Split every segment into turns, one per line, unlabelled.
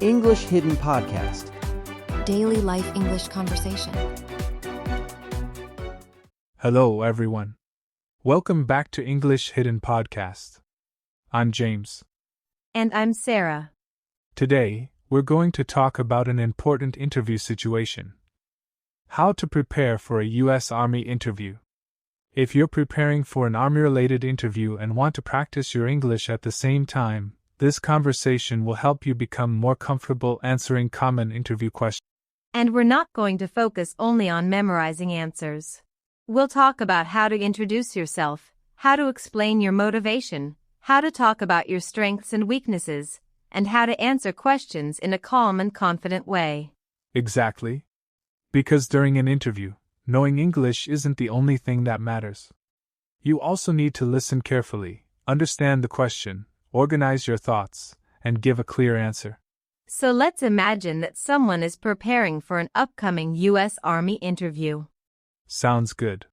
English Hidden Podcast.
Daily life English conversation.
Hello, everyone. Welcome back to English Hidden Podcast. I'm James.
And I'm Sarah.
Today, we're going to talk about an important interview situation. How to prepare for a U.S. Army interview. If you're preparing for an Army-related interview and want to practice your English at the same time, this conversation will help you become more comfortable answering common interview questions.
And we're not going to focus only on memorizing answers. We'll talk about how to introduce yourself, how to explain your motivation, how to talk about your strengths and weaknesses, and how to answer questions in a calm and confident way.
Exactly. Because during an interview, knowing English isn't the only thing that matters. You also need to listen carefully, understand the question, organize your thoughts, and give a clear answer.
So let's imagine that someone is preparing for an upcoming U.S. Army interview.
Sounds good.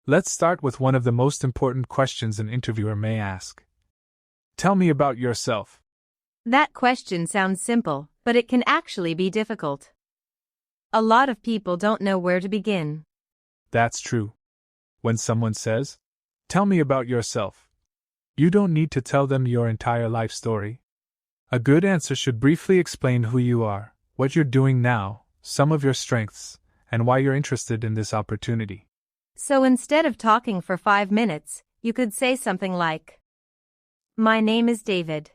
Let's start with one of the most important questions an interviewer may ask. Tell me about yourself.
That question sounds simple, but it can actually be difficult. A lot of people don't know where to begin.
That's true. When someone says, "Tell me about yourself," you don't need to tell them your entire life story. A good answer should briefly explain who you are, what you're doing now, some of your strengths, and why you're interested in this opportunity.
So instead of talking for 5 minutes, you could say something like, "My name is David.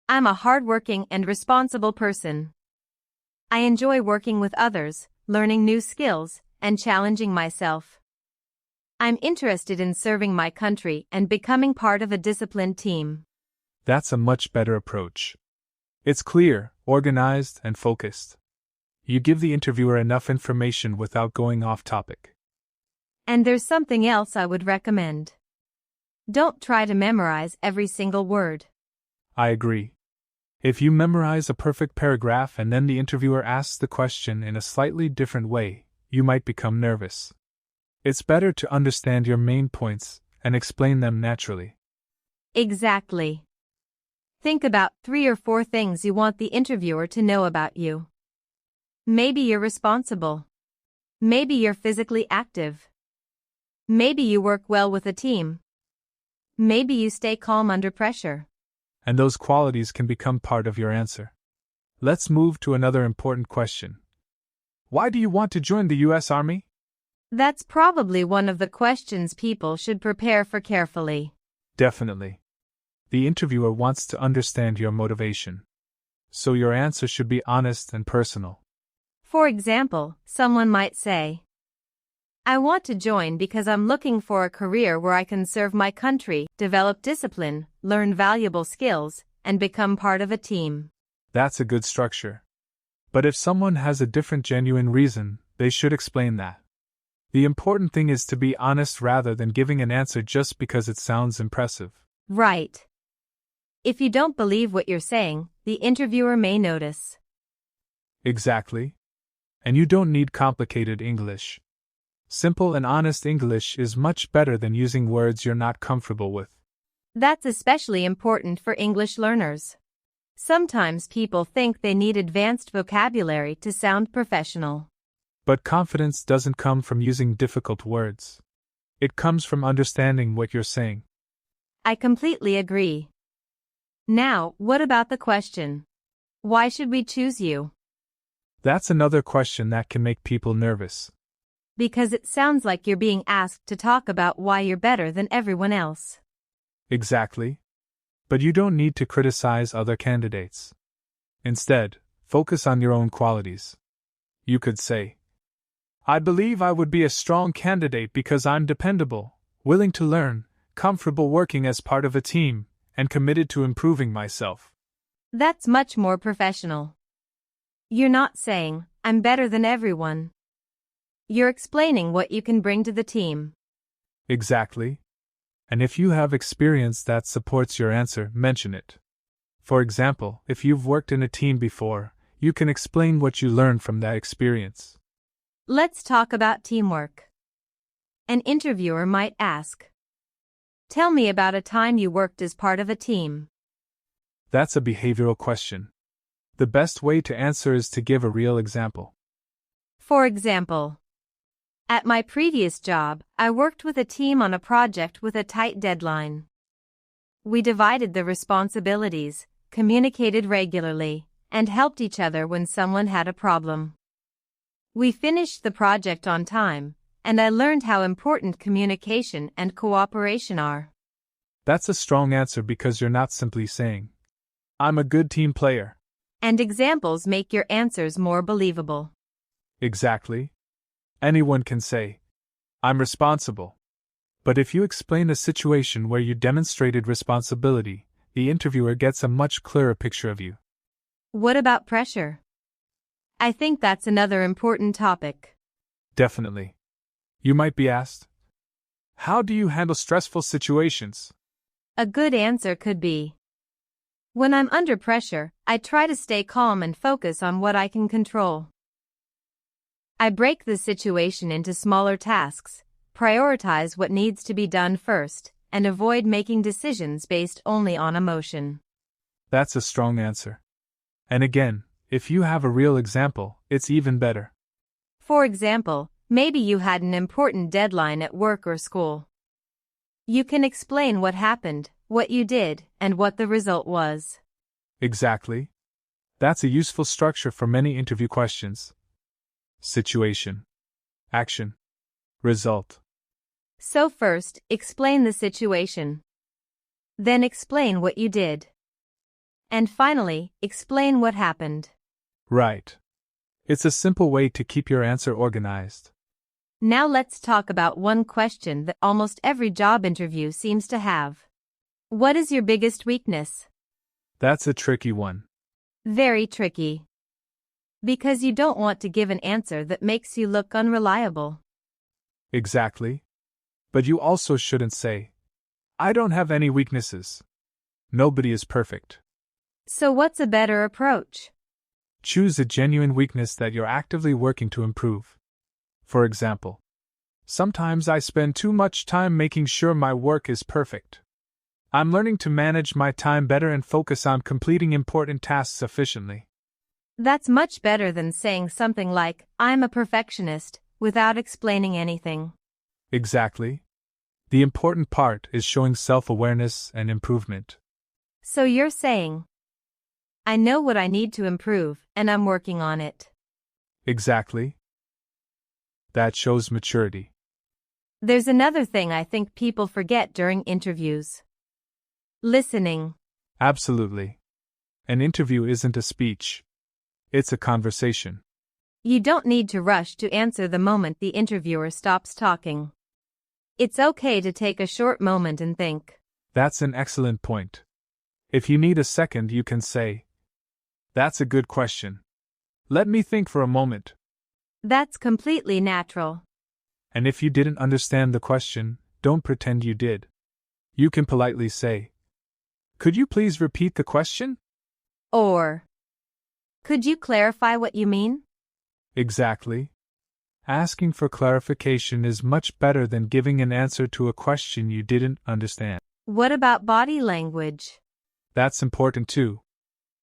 I'm a hardworking and responsible person. I enjoy working with others, learning new skills, and challenging myself. I'm interested in serving my country and becoming part of a disciplined team."
That's a much better approach. It's clear, organized, and focused. You give the interviewer enough information without going off topic.
And there's something else I would recommend. Don't try to memorize every single word.
I agree. If you memorize a perfect paragraph and then the interviewer asks the question in a slightly different way, you might become nervous. It's better to understand your main points and explain them naturally.
Exactly. Think about 3 or 4 things you want the interviewer to know about you. Maybe you're responsible. Maybe you're physically active. Maybe you work well with a team. Maybe you stay calm under pressure.
And those qualities can become part of your answer. Let's move to another important question. Why do you want to join the U.S. Army?
That's probably one of the questions people should prepare for carefully.
Definitely. The interviewer wants to understand your motivation. So your answer should be honest and personal.
For example, someone might say, "I want to join because I'm looking for a career where I can serve my country, develop discipline, learn valuable skills, and become part of a team."
That's a good structure. But if someone has a different genuine reason, they should explain that. The important thing is to be honest rather than giving an answer just because it sounds impressive.
Right. If you don't believe what you're saying, the interviewer may notice.
Exactly. And you don't need complicated English. Simple and honest English is much better than using words you're not comfortable with.
That's especially important for English learners. Sometimes people think they need advanced vocabulary to sound professional.
But confidence doesn't come from using difficult words. It comes from understanding what you're saying.
I completely agree. Now, what about the question? Why should we choose you?
That's another question that can make people nervous.
Because it sounds like you're being asked to talk about why you're better than everyone else.
Exactly. But you don't need to criticize other candidates. Instead, focus on your own qualities. You could say, "I believe I would be a strong candidate because I'm dependable, willing to learn, comfortable working as part of a team, and committed to improving myself."
That's much more professional. You're not saying, "I'm better than everyone." You're explaining what you can bring to the team.
Exactly. And if you have experience that supports your answer, mention it. For example, if you've worked in a team before, you can explain what you learned from that experience.
Let's talk about teamwork. An interviewer might ask, "Tell me about a time you worked as part of a team."
That's a behavioral question. The best way to answer is to give a real example.
For example, at my previous job, I worked with a team on a project with a tight deadline. We divided the responsibilities, communicated regularly, and helped each other when someone had a problem. We finished the project on time, and I learned how important communication and cooperation are.
That's a strong answer because you're not simply saying, "I'm a good team player."
And examples make your answers more believable.
Exactly. Anyone can say, "I'm responsible." But if you explain a situation where you demonstrated responsibility, the interviewer gets a much clearer picture of you.
What about pressure? I think that's another important topic.
Definitely. You might be asked, "How do you handle stressful situations?"
A good answer could be, when I'm under pressure, I try to stay calm and focus on what I can control. I break the situation into smaller tasks, prioritize what needs to be done first, and avoid making decisions based only on emotion.
That's a strong answer. And again, if you have a real example, it's even better.
For example, maybe you had an important deadline at work or school. You can explain what happened, what you did, and what the result was.
Exactly. That's a useful structure for many interview questions. Situation, action, result.
So first, explain the situation. Then explain what you did. And finally, explain what happened.
Right. It's a simple way to keep your answer organized.
Now let's talk about one question that almost every job interview seems to have. What is your biggest weakness?
That's a tricky one.
Very tricky. Because you don't want to give an answer that makes you look unreliable.
Exactly. But you also shouldn't say, "I don't have any weaknesses." Nobody is perfect.
So what's a better approach?
Choose a genuine weakness that you're actively working to improve. For example, sometimes I spend too much time making sure my work is perfect. I'm learning to manage my time better and focus on completing important tasks efficiently.
That's much better than saying something like, "I'm a perfectionist," without explaining anything.
Exactly. The important part is showing self-awareness and improvement.
So you're saying, I know what I need to improve, and I'm working on it.
Exactly. That shows maturity.
There's another thing I think people forget during interviews. Listening.
Absolutely. An interview isn't a speech. It's a conversation.
You don't need to rush to answer the moment the interviewer stops talking. It's okay to take a short moment and think.
That's an excellent point. If you need a second, you can say, "That's a good question. Let me think for a moment."
That's completely natural.
And if you didn't understand the question, don't pretend you did. You can politely say, "Could you please repeat the question?"
Or, could you clarify what you mean?
Exactly. Asking for clarification is much better than giving an answer to a question you didn't understand.
What about body language?
That's important too.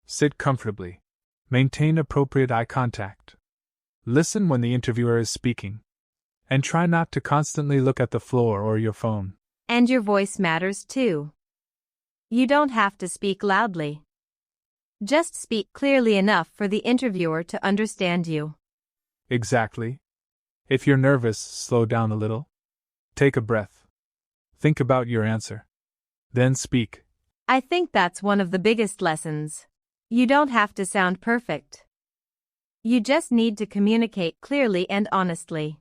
Sit comfortably. Maintain appropriate eye contact. Listen when the interviewer is speaking. And try not to constantly look at the floor or your phone.
And your voice matters too. You don't have to speak loudly. Just speak clearly enough for the interviewer to understand you.
Exactly. If you're nervous, slow down a little. Take a breath. Think about your answer. Then speak.
I think that's one of the biggest lessons. You don't have to sound perfect. You just need to communicate clearly and honestly.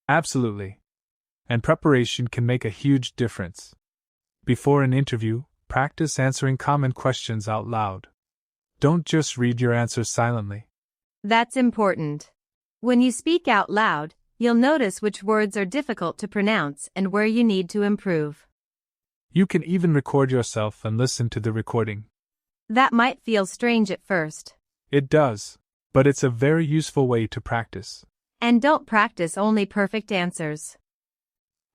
Absolutely. And preparation can make a huge difference. Before an interview, practice answering common questions out loud. Don't just read your answers silently.
That's important. When you speak out loud, you'll notice which words are difficult to pronounce and where you need to improve.
You can even record yourself and listen to the recording.
That might feel strange at first.
It does, but it's a very useful way to practice.
And don't practice only perfect answers.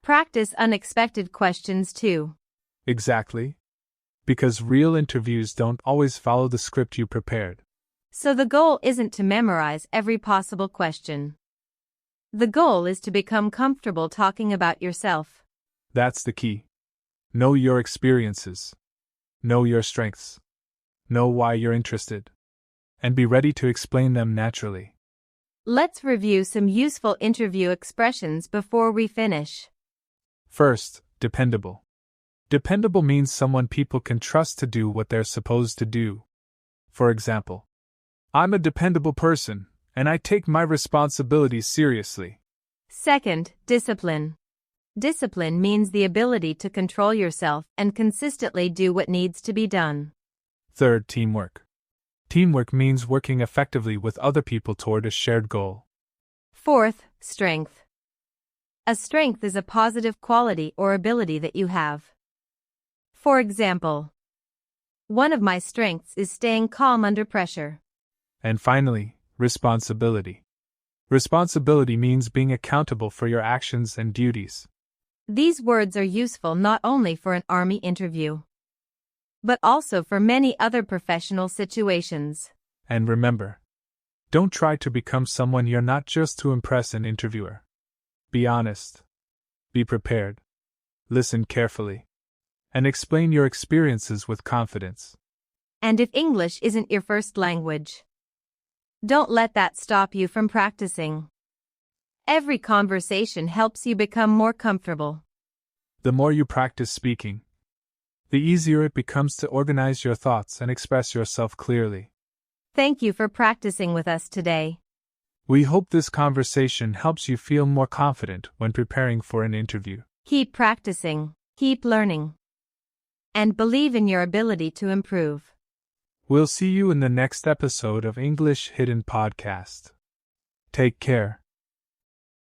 Practice unexpected questions too.
Exactly. Because real interviews don't always follow the script you prepared.
So the goal isn't to memorize every possible question. The goal is to become comfortable talking about yourself.
That's the key. Know your experiences. Know your strengths. Know why you're interested. And be ready to explain them naturally.
Let's review some useful interview expressions before we finish.
First, dependable. Dependable means someone people can trust to do what they're supposed to do. For example, I'm a dependable person, and I take my responsibilities seriously.
Second, discipline. Discipline means the ability to control yourself and consistently do what needs to be done.
Third, teamwork. Teamwork means working effectively with other people toward a shared goal.
Fourth, strength. A strength is a positive quality or ability that you have. For example, one of my strengths is staying calm under pressure.
And finally, responsibility. Responsibility means being accountable for your actions and duties.
These words are useful not only for an army interview, but also for many other professional situations.
And remember, don't try to become someone you're not just to impress an interviewer. Be honest. Be prepared. Listen carefully. And explain your experiences with confidence.
And if English isn't your first language, don't let that stop you from practicing. Every conversation helps you become more comfortable.
The more you practice speaking, the easier it becomes to organize your thoughts and express yourself clearly.
Thank you for practicing with us today.
We hope this conversation helps you feel more confident when preparing for an interview.
Keep practicing, keep learning, and believe in your ability to improve.
We'll see you in the next episode of English Hidden Podcast. Take care.